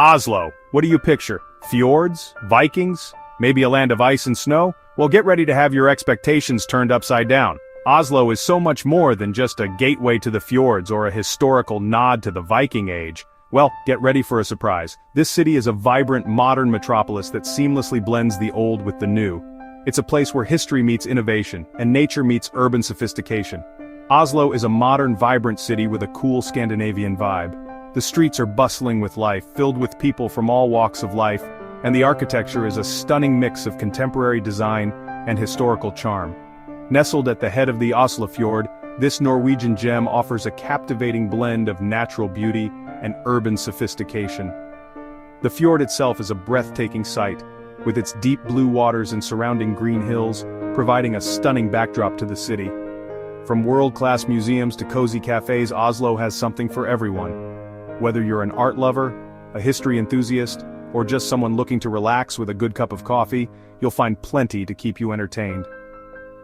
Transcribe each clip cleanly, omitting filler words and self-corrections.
Oslo, what do you picture? Fjords? Vikings? Maybe a land of ice and snow? Well, get ready to have your expectations turned upside down. Oslo is so much more than just a gateway to the fjords or a historical nod to the Viking Age. Well, get ready for a surprise. This city is a vibrant, modern metropolis that seamlessly blends the old with the new. It's a place where history meets innovation, and nature meets urban sophistication. Oslo is a modern, vibrant city with a cool Scandinavian vibe. The streets are bustling with life, filled with people from all walks of life, and the architecture is a stunning mix of contemporary design and historical charm. Nestled at the head of the Oslofjord, this Norwegian gem offers a captivating blend of natural beauty and urban sophistication. The fjord itself is a breathtaking sight, with its deep blue waters and surrounding green hills, providing a stunning backdrop to the city. From world-class museums to cozy cafes, Oslo has something for everyone. Whether you're an art lover, a history enthusiast, or just someone looking to relax with a good cup of coffee, you'll find plenty to keep you entertained.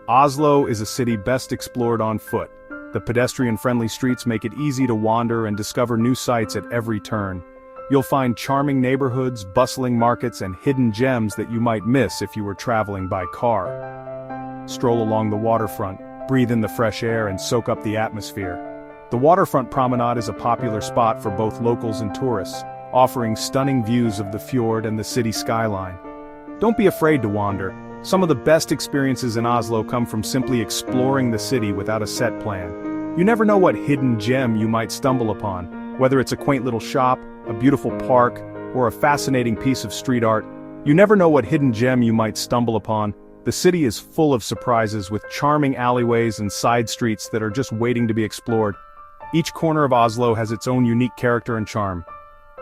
Oslo is a city best explored on foot. The pedestrian-friendly streets make it easy to wander and discover new sights at every turn. You'll find charming neighborhoods, bustling markets, and hidden gems that you might miss if you were traveling by car. Stroll along the waterfront, breathe in the fresh air, and soak up the atmosphere. The waterfront promenade is a popular spot for both locals and tourists, offering stunning views of the fjord and the city skyline. Don't be afraid to wander. Some of the best experiences in Oslo come from simply exploring the city without a set plan. You never know what hidden gem you might stumble upon, whether it's a quaint little shop, a beautiful park, or a fascinating piece of street art. You never know what hidden gem you might stumble upon. The city is full of surprises with charming alleyways and side streets that are just waiting to be explored. Each corner of Oslo has its own unique character and charm.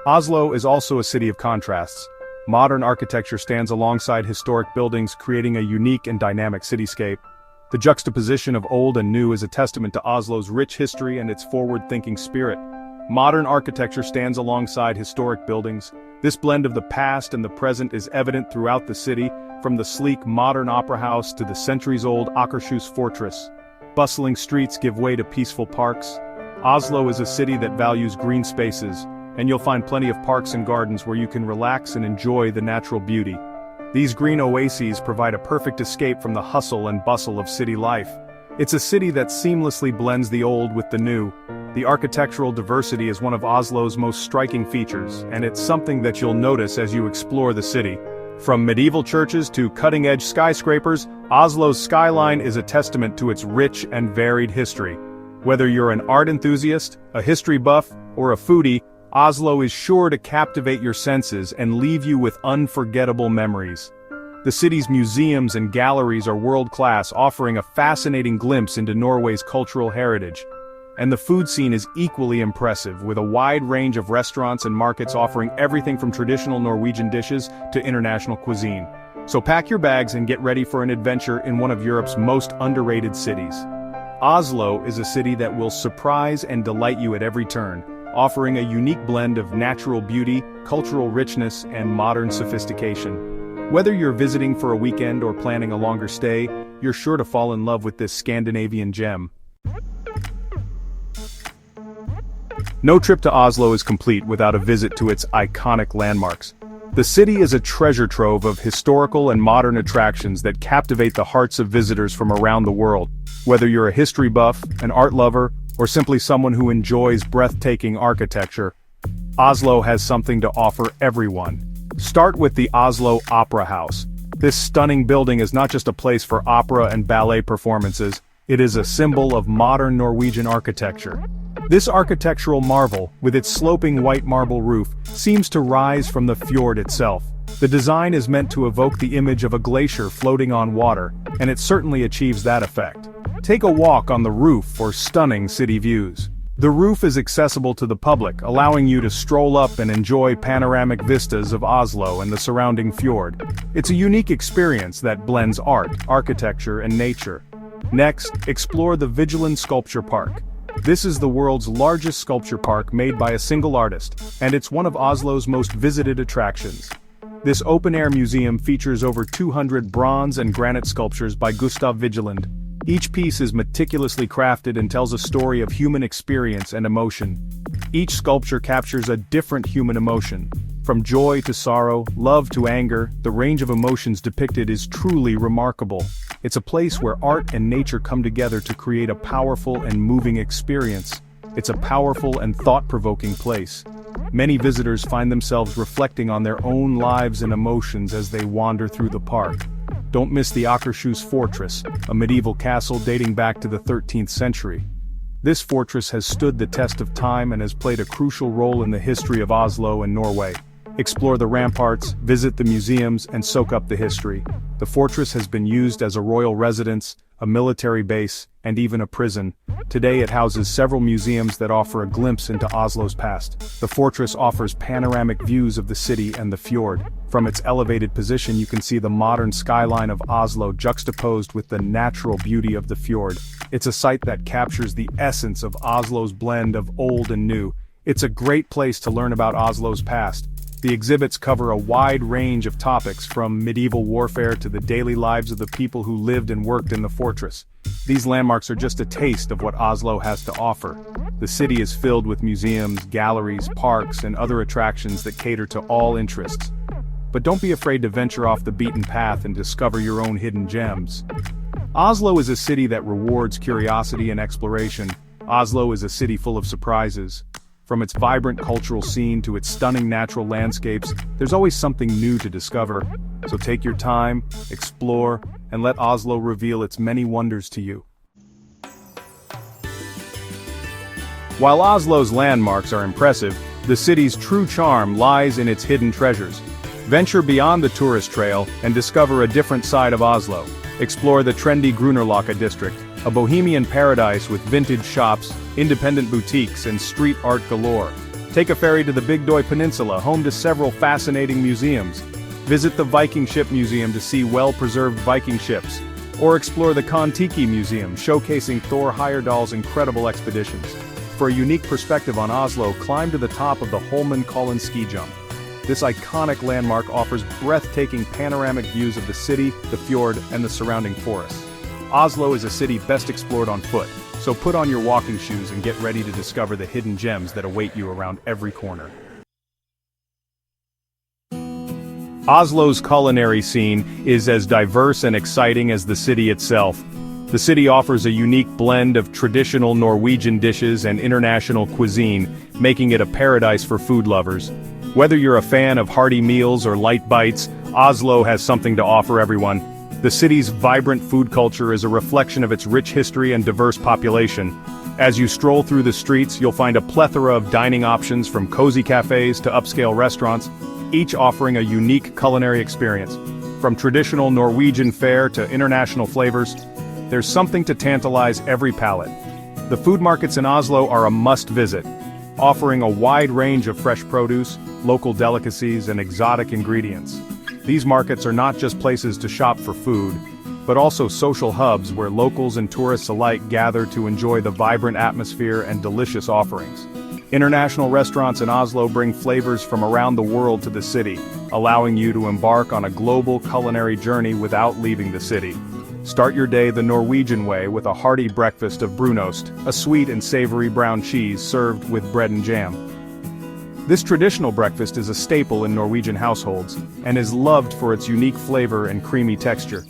Oslo is also a city of contrasts. Modern architecture stands alongside historic buildings, creating a unique and dynamic cityscape. The juxtaposition of old and new is a testament to Oslo's rich history and its forward-thinking spirit. Modern architecture stands alongside historic buildings. This blend of the past and the present is evident throughout the city, from the sleek modern opera house to the centuries-old Akershus fortress. Bustling streets give way to peaceful parks. Oslo is a city that values green spaces, and you'll find plenty of parks and gardens where you can relax and enjoy the natural beauty. These green oases provide a perfect escape from the hustle and bustle of city life. It's a city that seamlessly blends the old with the new. The architectural diversity is one of Oslo's most striking features, and it's something that you'll notice as you explore the city. From medieval churches to cutting-edge skyscrapers, Oslo's skyline is a testament to its rich and varied history. Whether you're an art enthusiast, a history buff, or a foodie, Oslo is sure to captivate your senses and leave you with unforgettable memories. The city's museums and galleries are world-class, offering a fascinating glimpse into Norway's cultural heritage. And the food scene is equally impressive, with a wide range of restaurants and markets offering everything from traditional Norwegian dishes to international cuisine. So pack your bags and get ready for an adventure in one of Europe's most underrated cities. Oslo is a city that will surprise and delight you at every turn, offering a unique blend of natural beauty, cultural richness, and modern sophistication. Whether you're visiting for a weekend or planning a longer stay, you're sure to fall in love with this Scandinavian gem. No trip to Oslo is complete without a visit to its iconic landmarks. The city is a treasure trove of historical and modern attractions that captivate the hearts of visitors from around the world. Whether you're a history buff, an art lover, or simply someone who enjoys breathtaking architecture, Oslo has something to offer everyone. Start with the Oslo Opera House. This stunning building is not just a place for opera and ballet performances, it is a symbol of modern Norwegian architecture. This architectural marvel, with its sloping white marble roof, seems to rise from the fjord itself. The design is meant to evoke the image of a glacier floating on water, and it certainly achieves that effect. Take a walk on the roof for stunning city views. The roof is accessible to the public, allowing you to stroll up and enjoy panoramic vistas of Oslo and the surrounding fjord. It's a unique experience that blends art, architecture, and nature. Next, explore the Vigeland Sculpture Park. This is the world's largest sculpture park made by a single artist, and it's one of Oslo's most visited attractions. This open-air museum features over 200 bronze and granite sculptures by Gustav Vigeland. Each piece is meticulously crafted and tells a story of human experience and emotion. Each sculpture captures a different human emotion. From joy to sorrow, love to anger, the range of emotions depicted is truly remarkable. It's a place where art and nature come together to create a powerful and moving experience. It's a powerful and thought-provoking place. Many visitors find themselves reflecting on their own lives and emotions as they wander through the park. Don't miss the Akershus Fortress, a medieval castle dating back to the 13th century. This fortress has stood the test of time and has played a crucial role in the history of Oslo and Norway. Explore the ramparts, visit the museums, and soak up the history. The fortress has been used as a royal residence, a military base, and even a prison. Today it houses several museums that offer a glimpse into Oslo's past. The fortress offers panoramic views of the city and the fjord. From its elevated position you can see the modern skyline of Oslo juxtaposed with the natural beauty of the fjord. It's a site that captures the essence of Oslo's blend of old and new. It's a great place to learn about Oslo's past. The exhibits cover a wide range of topics from medieval warfare to the daily lives of the people who lived and worked in the fortress. These landmarks are just a taste of what Oslo has to offer. The city is filled with museums, galleries, parks, and other attractions that cater to all interests. But don't be afraid to venture off the beaten path and discover your own hidden gems. Oslo is a city that rewards curiosity and exploration. Oslo is a city full of surprises. From its vibrant cultural scene to its stunning natural landscapes, there's always something new to discover. So take your time, explore, and let Oslo reveal its many wonders to you. While Oslo's landmarks are impressive, the city's true charm lies in its hidden treasures. Venture beyond the tourist trail and discover a different side of Oslo. Explore the trendy Grünerløkka district, a bohemian paradise with vintage shops, independent boutiques, and street art galore. Take a ferry to the Big Døy Peninsula, home to several fascinating museums. Visit the Viking Ship Museum to see well-preserved Viking ships. Or explore the Kon-Tiki Museum, showcasing Thor Heyerdahl's incredible expeditions. For a unique perspective on Oslo, climb to the top of the Holmenkollen ski jump. This iconic landmark offers breathtaking panoramic views of the city, the fjord, and the surrounding forests. Oslo is a city best explored on foot, so put on your walking shoes and get ready to discover the hidden gems that await you around every corner. Oslo's culinary scene is as diverse and exciting as the city itself. The city offers a unique blend of traditional Norwegian dishes and international cuisine, making it a paradise for food lovers. Whether you're a fan of hearty meals or light bites, Oslo has something to offer everyone. The city's vibrant food culture is a reflection of its rich history and diverse population. As you stroll through the streets, you'll find a plethora of dining options from cozy cafes to upscale restaurants, each offering a unique culinary experience. From traditional Norwegian fare to international flavors, there's something to tantalize every palate. The food markets in Oslo are a must-visit, offering a wide range of fresh produce, local delicacies, and exotic ingredients. These markets are not just places to shop for food, but also social hubs where locals and tourists alike gather to enjoy the vibrant atmosphere and delicious offerings. International restaurants in Oslo bring flavors from around the world to the city, allowing you to embark on a global culinary journey without leaving the city. Start your day the Norwegian way with a hearty breakfast of brunost, a sweet and savory brown cheese served with bread and jam. This traditional breakfast is a staple in Norwegian households, and is loved for its unique flavor and creamy texture.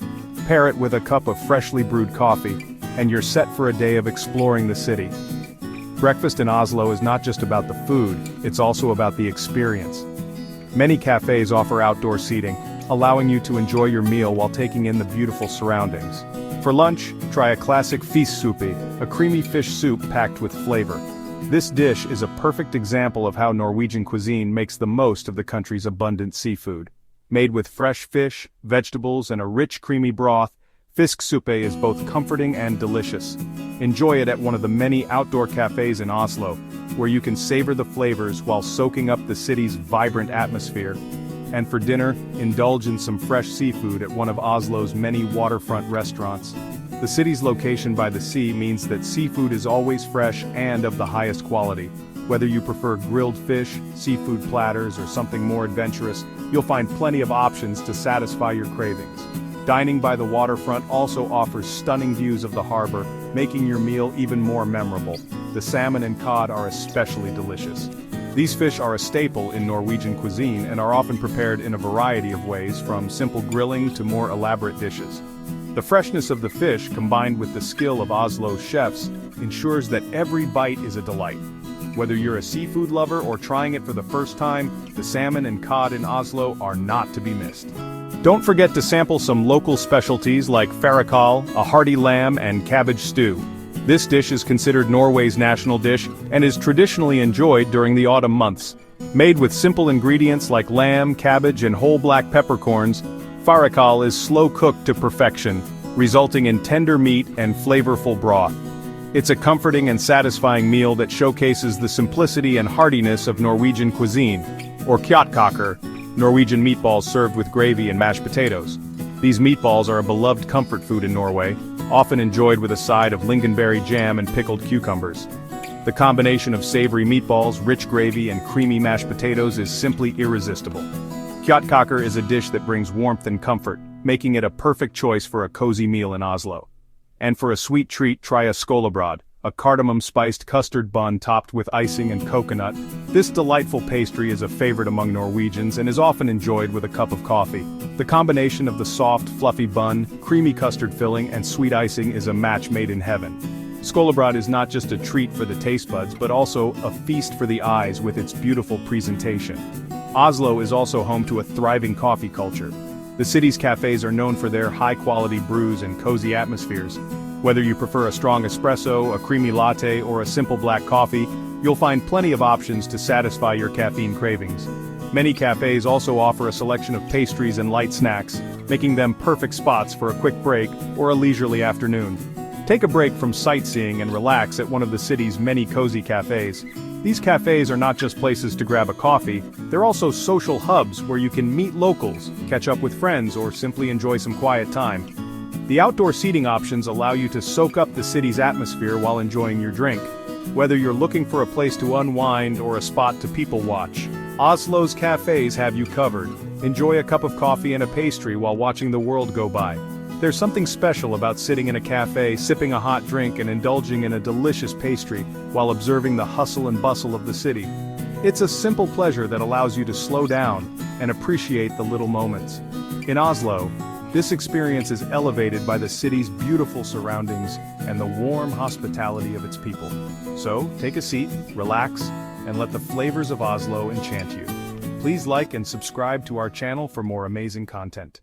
Pair it with a cup of freshly brewed coffee, and you're set for a day of exploring the city. Breakfast in Oslo is not just about the food, it's also about the experience. Many cafes offer outdoor seating, allowing you to enjoy your meal while taking in the beautiful surroundings. For lunch, try a classic fiskesuppe, a creamy fish soup packed with flavor. This dish is a perfect example of how Norwegian cuisine makes the most of the country's abundant seafood. Made with fresh fish, vegetables, and a rich creamy broth, fiskesuppe is both comforting and delicious. Enjoy it at one of the many outdoor cafes in Oslo, where you can savor the flavors while soaking up the city's vibrant atmosphere. And for dinner, indulge in some fresh seafood at one of Oslo's many waterfront restaurants. The city's location by the sea means that seafood is always fresh and of the highest quality. Whether you prefer grilled fish, seafood platters, or something more adventurous, you'll find plenty of options to satisfy your cravings. Dining by the waterfront also offers stunning views of the harbor, making your meal even more memorable. The salmon and cod are especially delicious. These fish are a staple in Norwegian cuisine and are often prepared in a variety of ways, from simple grilling to more elaborate dishes. The freshness of the fish, combined with the skill of Oslo's chefs, ensures that every bite is a delight. Whether you're a seafood lover or trying it for the first time, the salmon and cod in Oslo are not to be missed. Don't forget to sample some local specialties like fårikål, a hearty lamb, and cabbage stew. This dish is considered Norway's national dish and is traditionally enjoyed during the autumn months. Made with simple ingredients like lamb, cabbage, and whole black peppercorns, fårikål is slow-cooked to perfection, resulting in tender meat and flavorful broth. It's a comforting and satisfying meal that showcases the simplicity and heartiness of Norwegian cuisine, or kjøttkaker, Norwegian meatballs served with gravy and mashed potatoes. These meatballs are a beloved comfort food in Norway, often enjoyed with a side of lingonberry jam and pickled cucumbers. The combination of savory meatballs, rich gravy, and creamy mashed potatoes is simply irresistible. Kjøttkaker is a dish that brings warmth and comfort, making it a perfect choice for a cozy meal in Oslo. And for a sweet treat, try a skolebrød, a cardamom-spiced custard bun topped with icing and coconut. This delightful pastry is a favorite among Norwegians and is often enjoyed with a cup of coffee. The combination of the soft, fluffy bun, creamy custard filling, and sweet icing is a match made in heaven. Skolebrød is not just a treat for the taste buds but also a feast for the eyes with its beautiful presentation. Oslo is also home to a thriving coffee culture. The city's cafes are known for their high-quality brews and cozy atmospheres. Whether you prefer a strong espresso, a creamy latte, or a simple black coffee, you'll find plenty of options to satisfy your caffeine cravings. Many cafes also offer a selection of pastries and light snacks, making them perfect spots for a quick break or a leisurely afternoon. Take a break from sightseeing and relax at one of the city's many cozy cafes. These cafes are not just places to grab a coffee, they're also social hubs where you can meet locals, catch up with friends, or simply enjoy some quiet time. The outdoor seating options allow you to soak up the city's atmosphere while enjoying your drink. Whether you're looking for a place to unwind or a spot to people watch, Oslo's cafes have you covered. Enjoy a cup of coffee and a pastry while watching the world go by. There's something special about sitting in a cafe, sipping a hot drink, and indulging in a delicious pastry while observing the hustle and bustle of the city. It's a simple pleasure that allows you to slow down and appreciate the little moments. In Oslo, this experience is elevated by the city's beautiful surroundings and the warm hospitality of its people. So, take a seat, relax, and let the flavors of Oslo enchant you. Please like and subscribe to our channel for more amazing content.